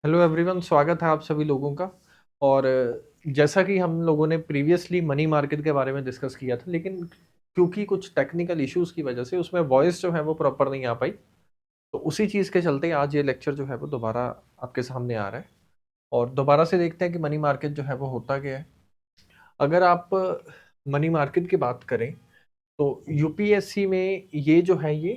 Hello everyone, स्वागत है आप सभी लोगों का। और जैसा कि हम लोगों ने प्रीवियसली मनी मार्केट के बारे में डिस्कस किया था, लेकिन क्योंकि कुछ टेक्निकल इश्यूज की वजह से उसमें वॉइस जो है वो प्रॉपर नहीं आ पाई, तो उसी चीज़ के चलते आज ये लेक्चर जो है वो दोबारा आपके सामने आ रहा है। और दोबारा से देखते हैं कि मनी मार्केट जो है वो होता क्या है। अगर आप मनी मार्केट की बात करें तो यूपीएससी में ये जो है ये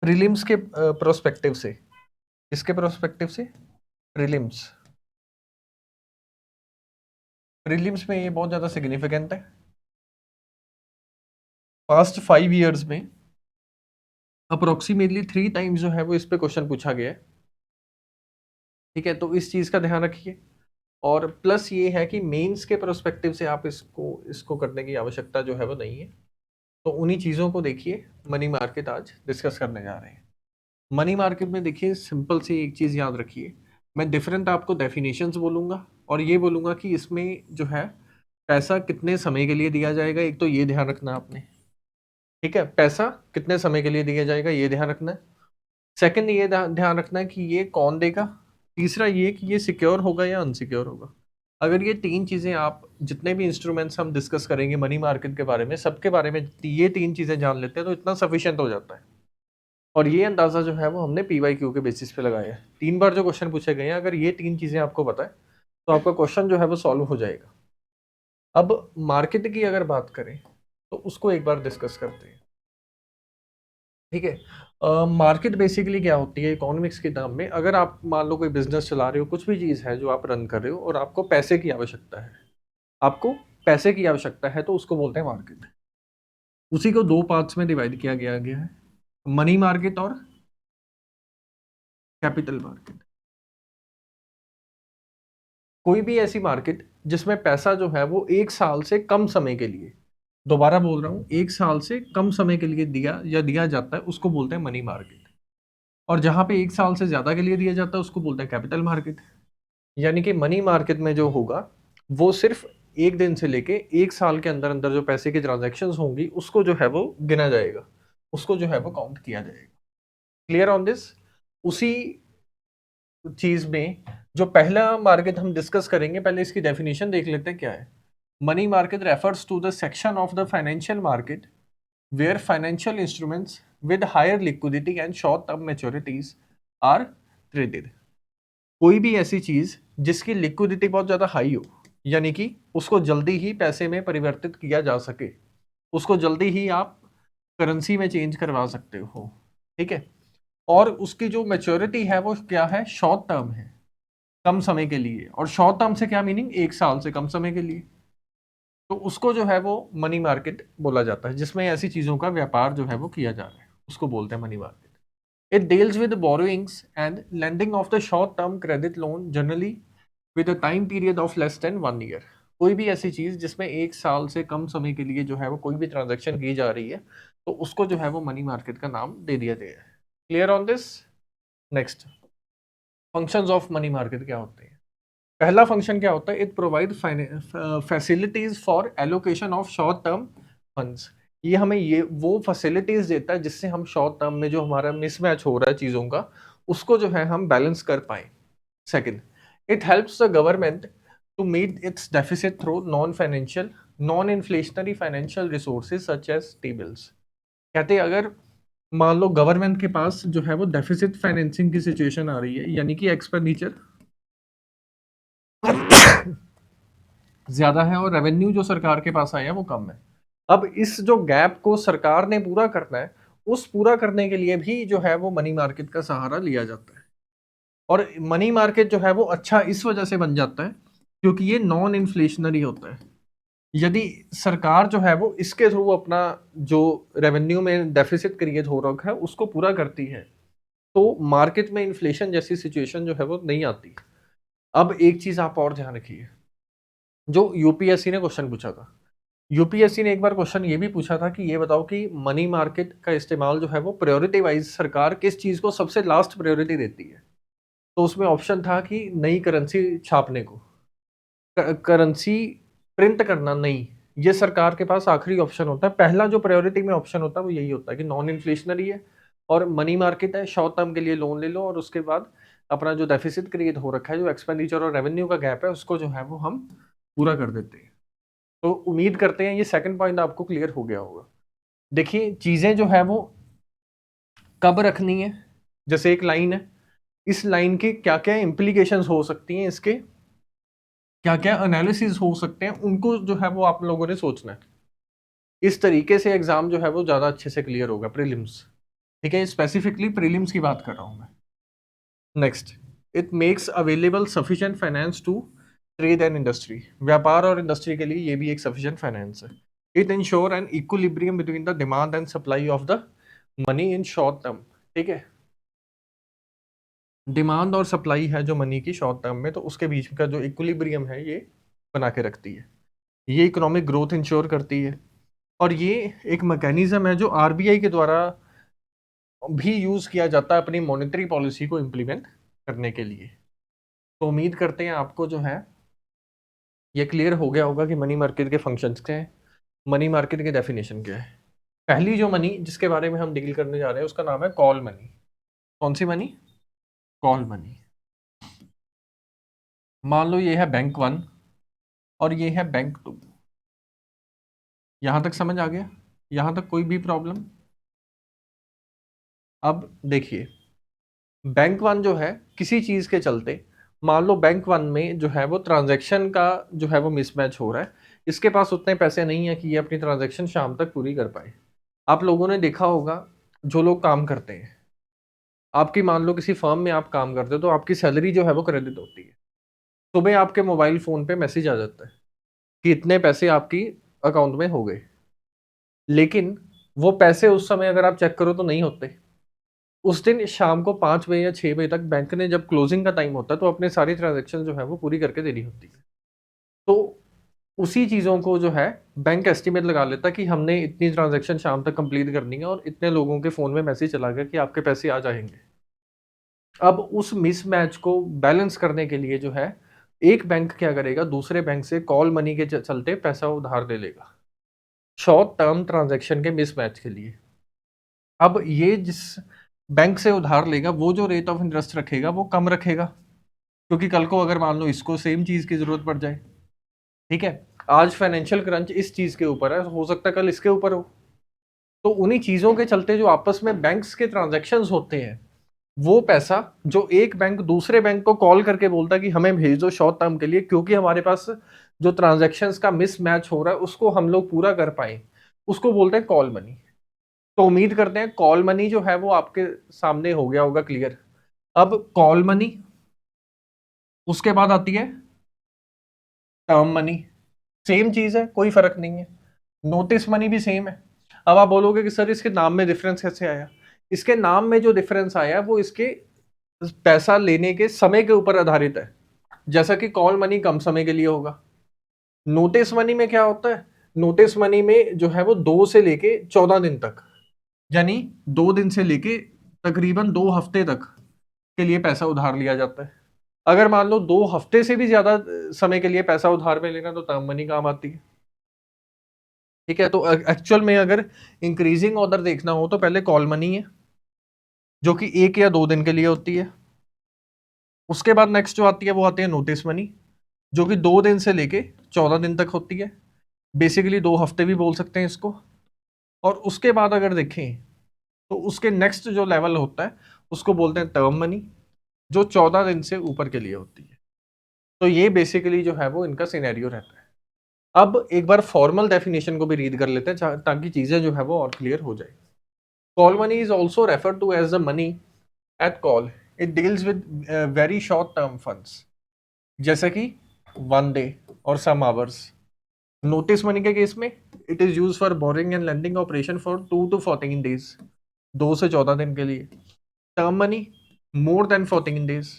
प्रीलिम्स के प्रोस्पेक्टिव से, किसके प्रोस्पेक्टिव से, प्रीलिम्स, प्रीलिम्स में ये बहुत ज़्यादा सिग्निफिकेंट है। पास्ट 5 ईयर्स में अप्रोक्सीमेटली 3 टाइम्स जो है वो इस पे क्वेश्चन पूछा गया है। ठीक है, तो इस चीज़ का ध्यान रखिए। और प्लस ये है कि मेंस के प्रोस्पेक्टिव से आप इसको इसको करने की आवश्यकता जो है वो नहीं है। तो उन्हीं चीज़ों को देखिए, मनी मार्केट आज डिस्कस करने जा रहे हैं। मनी मार्केट में देखिए, सिंपल सी एक चीज़ याद रखिए, मैं डिफरेंट आपको डेफिनेशंस बोलूँगा और ये बोलूँगा कि इसमें जो है पैसा कितने समय के लिए दिया जाएगा, एक तो ये ध्यान रखना आपने। ठीक है, पैसा कितने समय के लिए दिया जाएगा ये ध्यान रखना है। सेकंड ये ध्यान रखना है कि ये कौन देगा। तीसरा ये कि ये सिक्योर होगा या अनसिक्योर होगा। अगर ये तीन चीज़ें, आप जितने भी इंस्ट्रूमेंट्स हम डिस्कस करेंगे मनी मार्केट के बारे में, सबके बारे में ये तीन चीज़ें जान लेते हैं तो इतना सफिशिएंट हो जाता है। और ये अंदाज़ा जो है वो हमने पीवाईक्यू के बेसिस पे लगाया है। 3 बार जो क्वेश्चन पूछे गए हैं, अगर ये तीन चीज़ें आपको पता है तो आपका क्वेश्चन जो है वो सॉल्व हो जाएगा। अब मार्केट की अगर बात करें तो उसको एक बार डिस्कस करते हैं। ठीक है, मार्केट बेसिकली क्या होती है इकोनॉमिक्स के टर्म में। अगर आप मान लो कोई बिजनेस चला रहे हो, कुछ भी चीज़ है जो आप रन कर रहे हो और आपको पैसे की आवश्यकता है, आपको पैसे की आवश्यकता है, तो उसको बोलते हैं मार्केट। उसी को दो पार्ट्स में डिवाइड किया गया है, मनी मार्केट और कैपिटल मार्केट। कोई भी ऐसी मार्केट जिसमें पैसा जो है वो 1 साल से कम समय के लिए, दोबारा बोल रहा हूँ, 1 साल से कम समय के लिए दिया जाता है, उसको बोलते हैं मनी मार्केट। और जहां पे 1 साल से ज्यादा के लिए दिया जाता है उसको बोलते हैं कैपिटल मार्केट। यानी कि मनी मार्केट में जो होगा वो सिर्फ एक दिन से लेके 1 साल के अंदर अंदर जो पैसे की ट्रांजेक्शन होंगी उसको जो है वो गिना जाएगा, उसको जो है वो काउंट किया जाएगा। Clear on this. उसी चीज में जो पहला मार्केट हम डिस्कस करेंगे, पहले इसकी डेफिनेशन देख लेते हैं क्या है। Money market refers to the section of the financial market where financial instruments with higher liquidity and short term maturities are traded. कोई भी ऐसी चीज जिसकी लिक्विडिटी बहुत ज्यादा हाई हो, यानी कि उसको जल्दी ही पैसे में परिवर्तित किया जा सके, उसको जल्दी ही आप करेंसी में चेंज करवा सकते हो। ठीक है, और उसकी जो मैच्योरिटी है वो क्या है, शॉर्ट टर्म है, कम समय के लिए। और शॉर्ट टर्म से क्या मीनिंग, 1 साल से कम समय के लिए। तो उसको जो है वो मनी मार्केट बोला जाता है, जिसमें ऐसी चीजों का व्यापार जो है वो किया जा रहा है, उसको बोलते हैं money market. It deals with borrowings and lending of the short-term credit loan generally with a time period of less than 1 year। कोई भी ऐसी चीज जिसमें 1 साल से कम समय के लिए जो है वो कोई भी ट्रांजैक्शन की जा रही है, तो उसको जो है वो मनी मार्केट का नाम दे दिया गया है। Clear on this. Next, functions of money market क्या होते हैं। पहला फंक्शन क्या होता है, it provide facilities for allocation of short term funds. ये हमें ये वो फैसिलिटीज देता है जिससे हम शॉर्ट टर्म में जो हमारा मिसमैच हो रहा है चीजों का, उसको जो है हम बैलेंस कर पाए। Second, it helps the government to meet its deficit through non inflationary financial resources such as T bills. कहते हैं अगर मान लो गवर्नमेंट के पास जो है वो डेफिसिट फाइनेंसिंग की सिचुएशन आ रही है, यानी कि एक्सपेंडिचर ज्यादा है और रेवेन्यू जो सरकार के पास आया है वो कम है। अब इस जो गैप को सरकार ने पूरा करना है, उस पूरा करने के लिए भी जो है वो मनी मार्केट का सहारा लिया जाता है। और मनी मार्केट जो है वो अच्छा इस वजह से बन जाता है क्योंकि ये नॉन इन्फ्लेशनरी होता है। यदि सरकार जो है वो इसके थ्रू अपना जो रेवेन्यू में डेफिसिट क्रिएट हो रखा है उसको पूरा करती है, तो मार्केट में इन्फ्लेशन जैसी सिचुएशन जो है वो नहीं आती। अब एक चीज आप और ध्यान रखिए, जो यूपीएससी ने क्वेश्चन पूछा था, यूपीएससी ने एक बार क्वेश्चन ये भी पूछा था कि ये बताओ कि मनी मार्केट का इस्तेमाल जो है वो प्रायोरिटी वाइज सरकार किस चीज को सबसे लास्ट प्रायोरिटी देती है। तो उसमें ऑप्शन था कि नई करेंसी छापने को, करेंसी प्रिंट करना, नहीं, ये सरकार के पास आखिरी ऑप्शन होता है। पहला जो प्रायोरिटी में ऑप्शन होता है वो यही होता है कि नॉन इन्फ्लेशनरी है और मनी मार्केट है, शॉर्ट टर्म के लिए लोन ले लो और उसके बाद अपना जो डेफिसिट क्रिएट हो रखा है, जो एक्सपेंडिचर और रेवेन्यू का गैप है, उसको जो है वो हम पूरा कर देते हैं। तो उम्मीद करते हैं ये सेकंड पॉइंट आपको क्लियर हो गया होगा। देखिए चीजें जो है वो कब रखनी है, जैसे एक लाइन है, इस लाइन के क्या क्या इंप्लीकेशंस हो सकती हैं, इसके क्या क्या एनालिसिस हो सकते हैं, उनको जो है वो आप लोगों ने सोचना है। इस तरीके से एग्जाम जो है वो ज्यादा अच्छे से क्लियर होगा, प्रीलिम्स। ठीक है, स्पेसिफिकली प्रीलिम्स की बात कर रहा हूं मैं। Next, it makes available sufficient finance to trade and industry. व्यापार और इंडस्ट्री के लिए ये भी एक सफिशिएंट फाइनेंस है। It ensure an equilibrium between the demand and supply of the money in short term. ठीक है, डिमांड और सप्लाई है जो मनी की शॉर्ट टर्म में, तो उसके बीच का जो इक्विलिब्रियम है ये बना के रखती है। ये इकोनॉमिक ग्रोथ इंश्योर करती है और ये एक मैकेनिज्म है जो आरबीआई के द्वारा भी यूज किया जाता है अपनी मॉनेटरी पॉलिसी को इम्प्लीमेंट करने के लिए। तो उम्मीद करते हैं आपको जो है ये क्लियर हो गया होगा कि मनी मार्केट के फंक्शंस क्या है, मनी मार्केट के डेफिनेशन क्या है। पहली जो मनी जिसके बारे में हम डील करने जा रहे हैं उसका नाम है कॉल मनी। कौन सी मनी? Call money. मान लो ये है बैंक वन और ये है बैंक टू। यहां तक समझ आ गया? यहां तक कोई भी प्रॉब्लम? अब देखिए, बैंक वन जो है किसी चीज के चलते, मान लो बैंक वन में जो है वो ट्रांजैक्शन का जो है वो मिसमैच हो रहा है, इसके पास उतने पैसे नहीं है कि ये अपनी ट्रांजैक्शन शाम तक पूरी कर पाए। आप लोगों ने देखा होगा, जो लोग काम करते हैं, आपकी मान लो किसी फर्म में आप काम करते हो तो आपकी सैलरी जो है वो क्रेडिट होती है। सुबह आपके मोबाइल फोन पे मैसेज आ जाता है कि इतने पैसे आपकी अकाउंट में हो गए, लेकिन वो पैसे उस समय अगर आप चेक करो तो नहीं होते। उस दिन शाम को 5 बजे या 6 बजे तक बैंक ने जब क्लोजिंग का टाइम होता है तो अपने सारी ट्रांजेक्शन जो है वो पूरी करके देनी होती है। तो उसी चीज़ों को जो है बैंक एस्टिमेट लगा लेता है कि हमने इतनी ट्रांजेक्शन शाम तक कंप्लीट करनी है और इतने लोगों के फ़ोन में मैसेज चला गया कि आपके पैसे आ जाएंगे। अब उस मिसमैच को बैलेंस करने के लिए जो है, एक बैंक क्या करेगा, दूसरे बैंक से कॉल मनी के चलते पैसा उधार ले लेगा शॉर्ट टर्म ट्रांजेक्शन के मिसमैच के लिए। अब ये जिस बैंक से उधार लेगा वो जो रेट ऑफ इंटरेस्ट रखेगा वो कम रखेगा, क्योंकि कल को अगर मान लो इसको सेम चीज की जरूरत पड़ जाए। ठीक है, आज फाइनेंशियल क्रंच इस चीज के ऊपर है, हो सकता है कल इसके ऊपर हो। तो उन्हीं चीजों के चलते जो आपस में बैंक्स के ट्रांजैक्शंस होते हैं, वो पैसा जो एक बैंक दूसरे बैंक को कॉल करके बोलता है कि हमें भेज दो शॉर्ट टर्म के लिए, क्योंकि हमारे पास जो ट्रांजैक्शंस का मिसमैच हो रहा है उसको हम लोग पूरा कर पाए, उसको बोलते हैं कॉल मनी। तो उम्मीद करते हैं कॉल मनी जो है वो आपके सामने हो गया होगा क्लियर। अब कॉल मनी, उसके बाद आती है टर्म मनी। सेम चीज है, कोई फर्क नहीं है। नोटिस मनी भी सेम है। अब आप बोलोगे कि सर इसके नाम में डिफरेंस कैसे आया? इसके नाम में जो डिफरेंस आया वो इसके पैसा लेने के समय के ऊपर आधारित है। जैसा कि कॉल मनी कम समय के लिए होगा। नोटिस मनी में क्या होता है? नोटिस मनी में जो है वो 2 से लेके 14 दिन तक, यानी 2 दिन से लेके तकरीबन 2 हफ्ते तक के लिए पैसा उधार लिया जाता है। अगर मान लो 2 हफ्ते से भी ज्यादा समय के लिए पैसा उधार में लेना तो टर्म मनी काम आती है। ठीक है, तो एक्चुअल में अगर इंक्रीजिंग ऑर्डर देखना हो तो पहले कॉल मनी है जो कि 1 या 2 दिन के लिए होती है। उसके बाद नेक्स्ट जो आती है वो आती है नोटिस मनी, जो कि 2 दिन से लेके 14 दिन तक होती है। बेसिकली 2 हफ्ते भी बोल सकते हैं इसको। और उसके बाद अगर देखें तो उसके नेक्स्ट जो लेवल होता है उसको बोलते हैं टर्म मनी, जो 14 दिन से ऊपर के लिए होती है। तो ये बेसिकली जो है वो इनका सिनेरियो रहता है। अब एक बार फॉर्मल डेफिनेशन को भी रीड कर लेते हैं ताकि चीजें जो है वो और क्लियर हो जाए। Call money is also refer to as the money at call. It deals with very short term funds, जैसे कि 1 डे और सम आवर्स। नोटिस मनी के केस में it is use for borrowing and lending operation for 2 to 14 days, 2 से 14 दिन के लिए। Term money more than 14 days.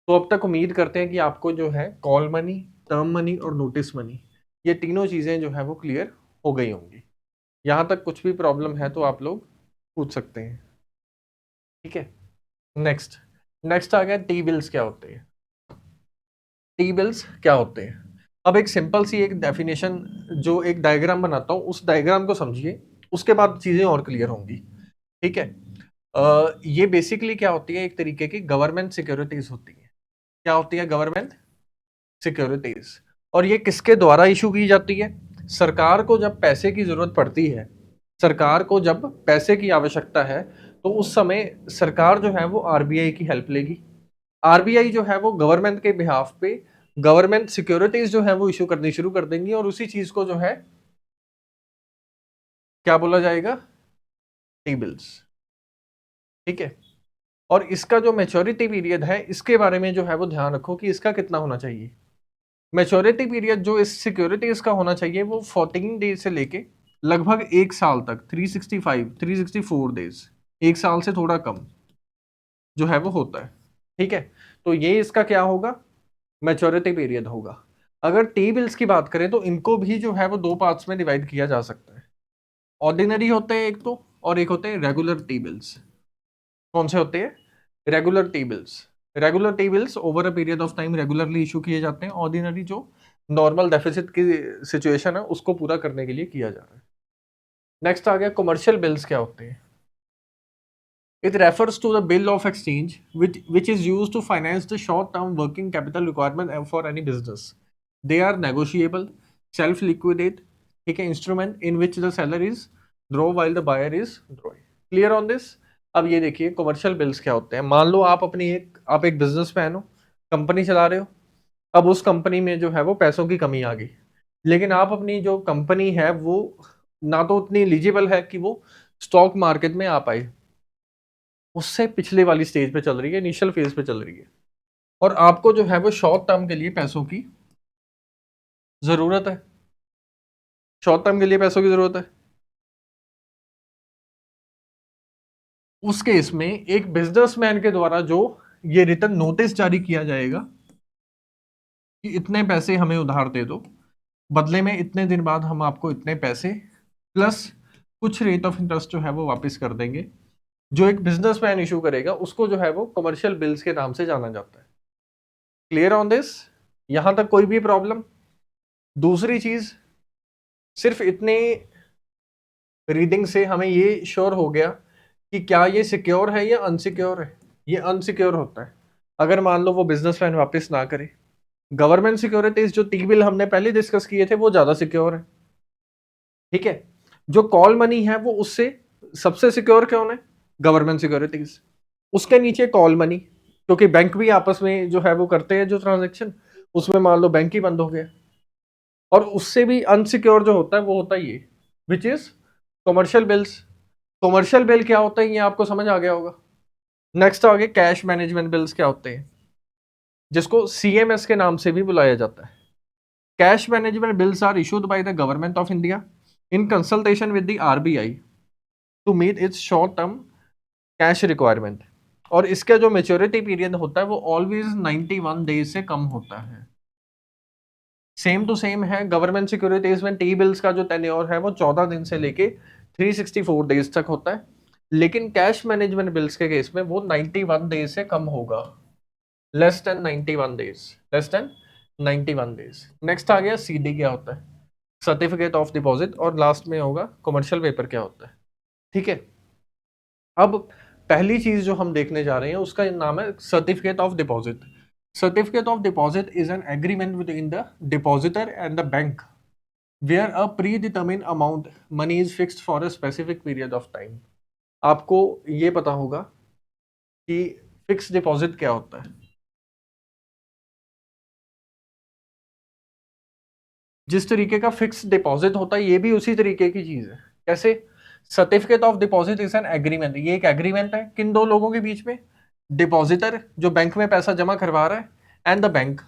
तो अब तक उम्मीद करते हैं कि आपको जो है कॉल मनी, टर्म मनी और नोटिस मनी, ये तीनों चीजें जो है वो क्लियर हो गई होंगी। यहां तक कुछ भी प्रॉब्लम है तो आप लोग पूछ सकते हैं। ठीक है, नेक्स्ट आ गया टी बिल्स क्या होते हैं। टी बिल्स क्या होते हैं? अब एक सिंपल सी एक डेफिनेशन, जो एक डायग्राम बनाता हूँ, उस डायग्राम को समझिए, उसके बाद चीजें और क्लियर होंगी। ठीक है। ये बेसिकली क्या होती है, एक तरीके की गवर्नमेंट सिक्योरिटीज होती है। क्या होती है? Government securities. और ये किसके द्वारा इशू की जाती है? सरकार को जब पैसे की जरूरत पड़ती है, सरकार को जब पैसे की आवश्यकता है, तो उस समय सरकार जो है वो आरबीआई की हेल्प लेगी। आरबीआई जो है वो गवर्नमेंट के बिहाफ पे गवर्नमेंट सिक्योरिटीज जो है वो इशू करनी शुरू कर देंगी, और उसी चीज को जो है क्या बोला जाएगा? T bills. ठीक है। और इसका जो मैच्योरिटी पीरियड है, इसके बारे में जो है वो ध्यान रखो कि इसका कितना होना चाहिए। मैच्योरिटी पीरियड जो इस सिक्योरिटीज का होना चाहिए वो 14 डेज से लेके लगभग एक साल तक, 365 364 डेज, एक साल से थोड़ा कम जो है वो होता है। ठीक है। तो ये इसका क्या होगा? मैच्योरिटी पीरियड होगा। अगर टी बिल्स की बात करें तो इनको भी जो है वो दो पार्ट्स में डिवाइड किया जा सकता है। ऑर्डिनरी होते हैं एक तो, और एक होते हैं रेगुलर टी बिल्स। कौन से होते हैं? Regular T bills. Regular T bills over a period of time regularly issue किए जाते हैं। ऑर्डिनरी जो नॉर्मल डेफिसिट की सिचुएशन है उसको पूरा करने के लिए किया जा रहा है। नेक्स्ट आ गया कमर्शियल बिल्स। क्या होते हैं? It refers to the bill of exchange which is used to finance the short-term working capital requirement for any business. They are negotiable, self-liquidate, ठीक है, instrument in which the seller is draw while the buyer is drawing. Clear on this? अब ये देखिए commercial bills क्या होते हैं। मान लो आप एक बिजनेसमैन हो, कंपनी चला रहे हो। अब उस कंपनी में जो है वो पैसों की कमी आ गई, लेकिन आप अपनी जो कंपनी है वो ना तो उतनी एलिजिबल है कि वो स्टॉक मार्केट में आ पाए, उससे पिछले वाली स्टेज पे चल रही है, इनिशियल फेज पे चल रही है, और आपको जो है वो शॉर्ट टर्म के लिए पैसों की जरूरत है। शॉर्ट टर्म के लिए पैसों की जरूरत है। उस केस में एक बिजनेसमैन के द्वारा जो ये रिटर्न नोटिस जारी किया जाएगा कि इतने पैसे हमें उधार दे दो, बदले में इतने दिन बाद हम आपको इतने पैसे प्लस कुछ रेट ऑफ इंटरेस्ट जो है वो वापस कर देंगे, जो एक बिजनेसमैन इशू करेगा, उसको जो है वो कमर्शियल बिल्स के नाम से जाना जाता है। Clear on this? यहां तक कोई भी प्रॉब्लम? दूसरी चीज, सिर्फ इतने रीडिंग से हमें ये श्योर हो गया कि क्या ये सिक्योर है या अनसिक्योर है। ये अनसिक्योर होता है अगर मान लो वो बिजनेसमैन वापस ना करे। गवर्नमेंट सिक्योरिटीज जो टी बिल हमने पहले डिस्कस किए थे वो ज्यादा सिक्योर है। ठीक है। जो कॉल मनी है वो उससे सबसे सिक्योर कौन है? Government securities. उसके नीचे कॉल मनी, क्योंकि बैंक भी आपस में जो है वो करते हैं जो ट्रांजेक्शन, उसमें मान लो बैंक ही बंद हो गया। और उससे भी अनसिक्योर जो होता है वो होता है ये, which is commercial bills. Commercial bill क्या होता है ये आपको समझ आ गया होगा। नेक्स्ट आगे कैश मैनेजमेंट बिल्स क्या होते हैं, जिसको सीएमएस के नाम से भी बुलाया जाता है। Cash management bills are issued by the government of India in consultation with the RBI to meet its short term cash requirement. और इसका जो मेच्योरिटी पीरियड होता है वो ऑलवेज 91 डेज से कम होता है। सेम टू सेम है। गवर्नमेंट सिक्योरिटीज में टी बिल्स का जो टेन्योर है वो 14 दिन से लेके 364 डेज तक होता है, लेकिन कैश मैनेजमेंट बिल्स के केस में वो 91 डेज से कम होगा। Less than 91 days, less than 91 days. Next आ गया सीडी क्या होता है, सर्टिफिकेट ऑफ डिपॉजिट, और लास्ट में होगा कमर्शियल पेपर क्या होता है। ठीक है। अब पहली चीज जो हम देखने जा रहे हैं उसका नाम है certificate of deposit. Certificate of deposit is an agreement between the depositor and the bank where a predetermined amount money is fixed for a specific period of time. आपको ये पता होगा कि फिक्स डिपॉजिट क्या होता है। जिस तरीके का फिक्स डिपॉजिट होता है ये भी उसी तरीके की चीज है। कैसे? Certificate of deposit is an agreement. ये एक एग्रीमेंट है किन दो लोगों के बीच में? डिपॉजिटर जो बैंक में पैसा जमा करवा रहा है, एंड द बैंक,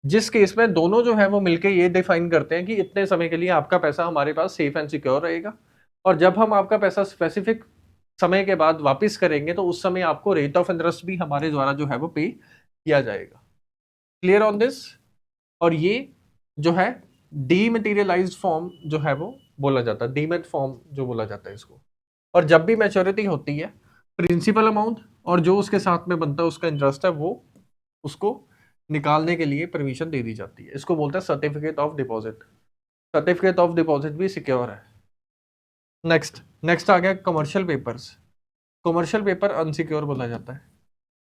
जिस केस में दोनों जो है वो मिलके ये डिफाइन करते हैं कि इतने समय के लिए आपका पैसा हमारे पास सेफ एंड सिक्योर रहेगा, और जब हम आपका पैसा स्पेसिफिक समय के बाद वापस करेंगे तो उस समय आपको रेट ऑफ इंटरेस्ट भी हमारे द्वारा जो है वो पे किया जाएगा। Clear on this? और ये जो है डीमटेरियलाइज्ड फॉर्म जो है वो बोला जाता है, डीमेट फॉर्म जो बोला जाता है इसको। और जब भी मैच्योरिटी होती है, प्रिंसिपल अमाउंट और जो उसके साथ में बनता है उसका इंटरेस्ट है वो उसको निकालने के लिए परमिशन दे दी जाती है। इसको बोलते हैं certificate of deposit. Certificate of deposit भी सिक्योर है। नेक्स्ट नेक्स्ट आ गया commercial papers. Commercial paper unsecure बोला जाता है।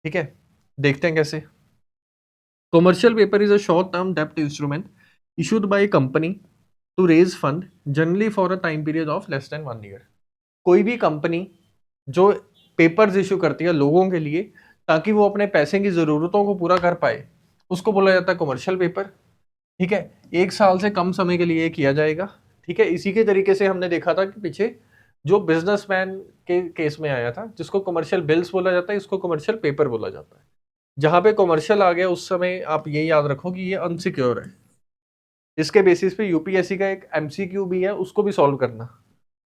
ठीक है, देखते हैं कैसे। Commercial paper is a short term डेब्ट instrument issued by company to raise fund generally for a time period of less than 1 year. कोई भी कंपनी जो पेपर्स इशू करती है लोगों के लिए ताकि वो अपने पैसे की जरूरतों को पूरा कर पाए, उसको बोला जाता है कमर्शियल पेपर। ठीक है, 1 साल से कम समय के लिए किया जाएगा। ठीक है, इसी के तरीके से हमने देखा था कि पीछे जो बिजनेसमैन के केस में आया था, जिसको कमर्शियल बिल्स बोला जाता है, इसको कमर्शियल पेपर बोला जाता है। जहां पे कमर्शियल आ गया उस समय आप ये याद रखो कि ये अनसिक्योर है। इसके बेसिस पे यूपीएससी का एक एमसीक्यू भी है, उसको भी सॉल्व करना,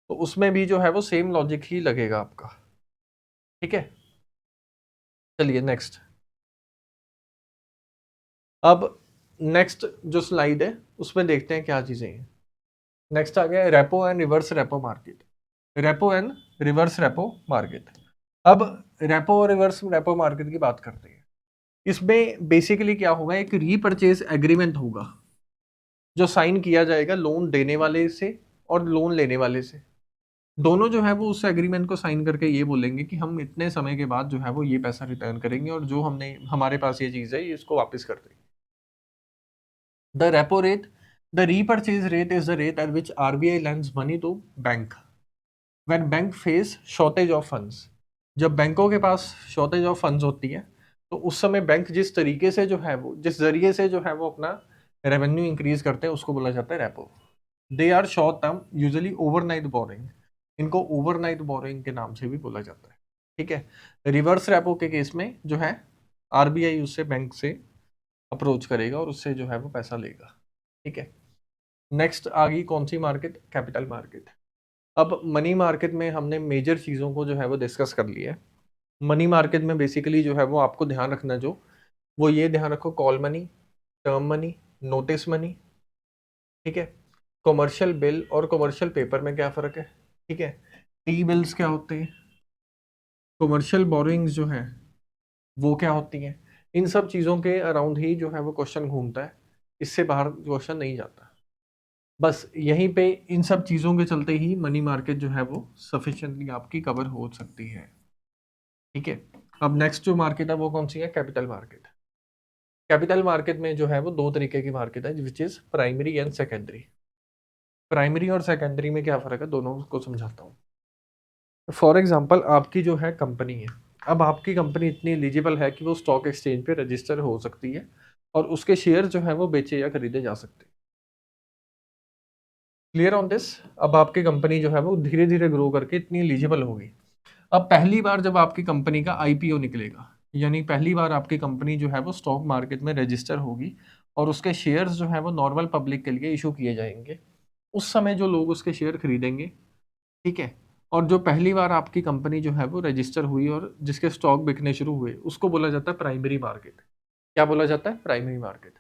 तो उसमें भी जो है वो सेम लॉजिक ही लगेगा आपका। ठीक है, चलिए नेक्स्ट। अब नेक्स्ट जो स्लाइड है उसमें देखते हैं क्या चीजें हैं। नेक्स्ट आ गया repo and reverse repo market. Repo and reverse repo market. अब रेपो और रिवर्स रेपो मार्केट की बात करते हैं। इसमें बेसिकली क्या होगा, एक रीपरचेज एग्रीमेंट होगा जो साइन किया जाएगा लोन देने वाले से और लोन लेने वाले से। दोनों जो है वो उस एग्रीमेंट को साइन करके ये बोलेंगे कि हम इतने समय के बाद जो है वो ये पैसा रिटर्न करेंगे और जो हमने हमारे पास ये चीज़ है ये इसको वापस कर देंगे। The repo rate, the repurchase rate is the rate at which RBI lends money to bank when bank face shortage of funds. जब बैंकों के पास शॉर्टेज ऑफ फंड्स होती है तो उस समय बैंक जिस तरीके से जो है वो, जिस जरिए से जो है वो अपना रेवेन्यू इंक्रीज करते हैं, उसको बोला जाता है repo. They are short term usually overnight borrowing. इनको ओवरनाइट बोरिंग के नाम से भी बोला जाता है। ठीक है, रिवर्स रेपो के केस में जो है आरबीआई उससे बैंक से अप्रोच करेगा और उससे जो है वो पैसा लेगा। ठीक है, नेक्स्ट आ गई कौन सी मार्केट, कैपिटल मार्केट। अब मनी मार्केट में हमने मेजर चीज़ों को जो है वो डिस्कस कर लिया है। मनी मार्केट में बेसिकली जो है वो आपको ध्यान रखना, जो वो ये ध्यान रखो, call money, term money, notice money. ठीक है, कमर्शियल बिल और कमर्शियल पेपर में क्या फ़र्क है। ठीक है, टी बिल्स क्या होते हैं, कमर्शियल बोरिंग्स जो है वो क्या होती हैं। इन सब चीज़ों के अराउंड ही जो है वो क्वेश्चन घूमता है, इससे बाहर क्वेश्चन नहीं जाता। बस यहीं पे इन सब चीज़ों के चलते ही मनी मार्केट जो है वो सफिशिएंटली आपकी कवर हो सकती है। ठीक है, अब नेक्स्ट जो मार्केट है वो कौन सी है, कैपिटल मार्केट। कैपिटल मार्केट में जो है वो दो तरीके की मार्केट है, which is primary and secondary. Primary और सेकेंडरी में क्या फ़र्क है, दोनों को समझाता हूँ। फॉर एग्जांपल आपकी जो है कंपनी है, अब आपकी कंपनी इतनी एलिजिबल है कि वो स्टॉक एक्सचेंज पे रजिस्टर हो सकती है और उसके शेयर जो है वो बेचे या खरीदे जा सकते हैं। Clear on this. अब आपकी कंपनी जो है वो धीरे धीरे ग्रो करके इतनी एलिजिबल होगी। अब पहली बार जब आपकी कंपनी का आईपीओ निकलेगा, यानी पहली बार आपकी कंपनी जो है वो स्टॉक मार्केट में रजिस्टर होगी और उसके शेयर्स जो है वो नॉर्मल पब्लिक के लिए इशू किए जाएंगे, उस समय जो लोग उसके शेयर खरीदेंगे। ठीक है, और जो पहली बार आपकी कंपनी जो है वो रजिस्टर हुई और जिसके स्टॉक बिकने शुरू हुए, उसको बोला जाता है प्राइमरी मार्केट। क्या बोला जाता है, प्राइमरी मार्केट।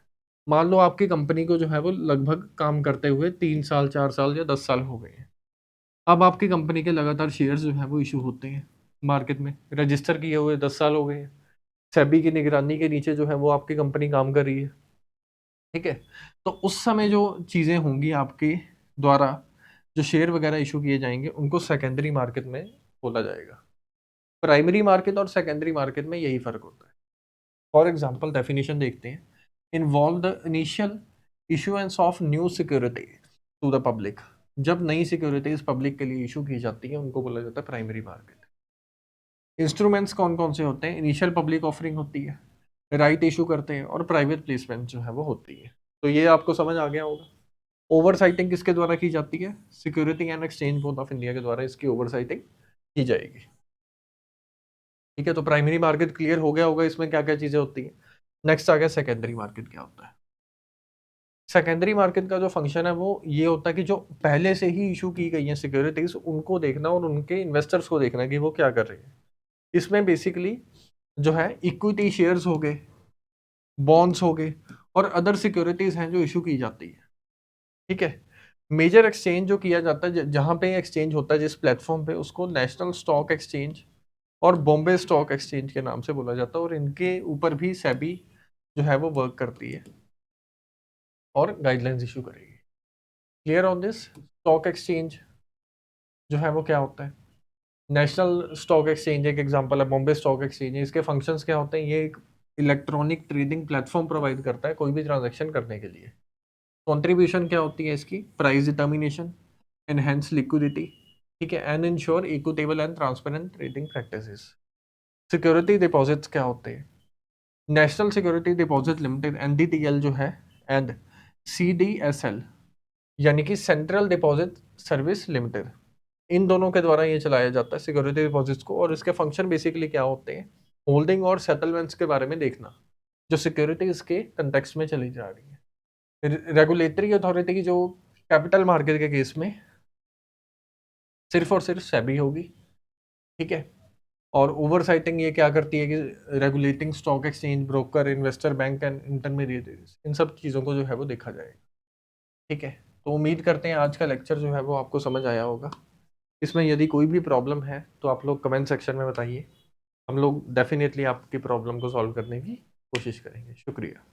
मान लो आपकी कंपनी को जो है वो लगभग काम करते हुए 3 साल 4 साल या 10 साल हो गए हैं। अब आपकी कंपनी के लगातार शेयर्स जो है वो इशू होते हैं मार्केट में, रजिस्टर किए हुए 10 साल हो गए हैं, सेबी की निगरानी के नीचे जो है वो आपकी कंपनी काम कर रही है। ठीक है, तो उस समय जो चीज़ें होंगी आपके द्वारा, जो शेयर वगैरह इशू किए जाएंगे, उनको सेकेंडरी मार्केट में बोला जाएगा। प्राइमरी मार्केट और सेकेंडरी मार्केट में यही फर्क होता है। फॉर एग्जाम्पल डेफिनेशन देखते हैं। Involve the initial issuance of new security to the public. जब नई सिक्योरिटीज पब्लिक के लिए इशू की जाती है उनको बोला जाता है प्राइमरी मार्केट। इंस्ट्रूमेंट्स कौन कौन से होते हैं, इनिशियल पब्लिक ऑफरिंग होती है, राइट इशू करते हैं, और प्राइवेट प्लेसमेंट जो है वो होती है। तो ये आपको समझ आ गया होगा। ओवरसाइटिंग किसके द्वारा की जाती है, security and exchange board of India के द्वारा इसकी ओवरसाइटिंग की जाएगी। ठीक है, तो प्राइमरी मार्केट क्लियर हो गया होगा, इसमें क्या क्या चीजें होती हैं। नेक्स्ट आ गया सेकेंडरी मार्केट क्या होता है। सेकेंडरी मार्केट का जो फंक्शन है वो ये होता है कि जो पहले से ही इशू की गई हैं सिक्योरिटीज, उनको देखना और उनके इन्वेस्टर्स को देखना कि वो क्या कर रहे हैं। इसमें बेसिकली जो है इक्विटी शेयर्स हो गए, बॉन्ड्स हो गए, और अदर सिक्योरिटीज हैं जो इशू की जाती है। ठीक है, मेजर एक्सचेंज जो किया जाता है, जहाँ पे एक्सचेंज होता है जिस प्लेटफॉर्म पे, उसको नेशनल स्टॉक एक्सचेंज और बॉम्बे स्टॉक एक्सचेंज के नाम से बोला जाता है, और इनके ऊपर भी सेबी जो है वो वर्क करती है और गाइडलाइंस इशू करेगी। Clear on this? Stock exchange जो है वो क्या होता है? नेशनल स्टॉक एक्सचेंज एक एग्जांपल है, बॉम्बे स्टॉक एक्सचेंज। इसके फंक्शंस क्या होते हैं? ये एक इलेक्ट्रॉनिक ट्रेडिंग प्लेटफॉर्म प्रोवाइड करता है कोई भी ट्रांजैक्शन करने के लिए। कंट्रीब्यूशन क्या होती है इसकी? प्राइस डिटर्मिनेशन, एनहेंस लिक्विडिटी, ठीक है, and ensure equitable and transparent trading practices. Security deposits क्या होते हैं? National security deposit limited NDTL जो है, एंड सीडीएसएल यानी कि सेंट्रल डिपॉजिट सर्विस लिमिटेड, इन दोनों के द्वारा ये चलाया जाता है सिक्योरिटी डिपॉजिट्स को। और इसके फंक्शन बेसिकली क्या होते हैं? होल्डिंग और सेटलमेंट्स के बारे में देखना, जो सिक्योरिटीज के कंटेक्स्ट में चली जा रही है। रेगुलेटरी अथॉरिटी की जो कैपिटल मार्केट के केस में सिर्फ और सिर्फ सेबी होगी, ठीक है। और ओवरसाइटिंग ये क्या करती है कि regulating stock exchange, broker, investor bank and intermediaries, इन सब चीज़ों को जो है वो देखा जाएगा, ठीक है। तो उम्मीद करते हैं आज का लेक्चर जो है वो आपको समझ आया होगा। इसमें यदि कोई भी प्रॉब्लम है तो आप लोग कमेंट सेक्शन में बताइए, हम लोग डेफिनेटली आपकी प्रॉब्लम को सॉल्व करने की कोशिश करेंगे। शुक्रिया।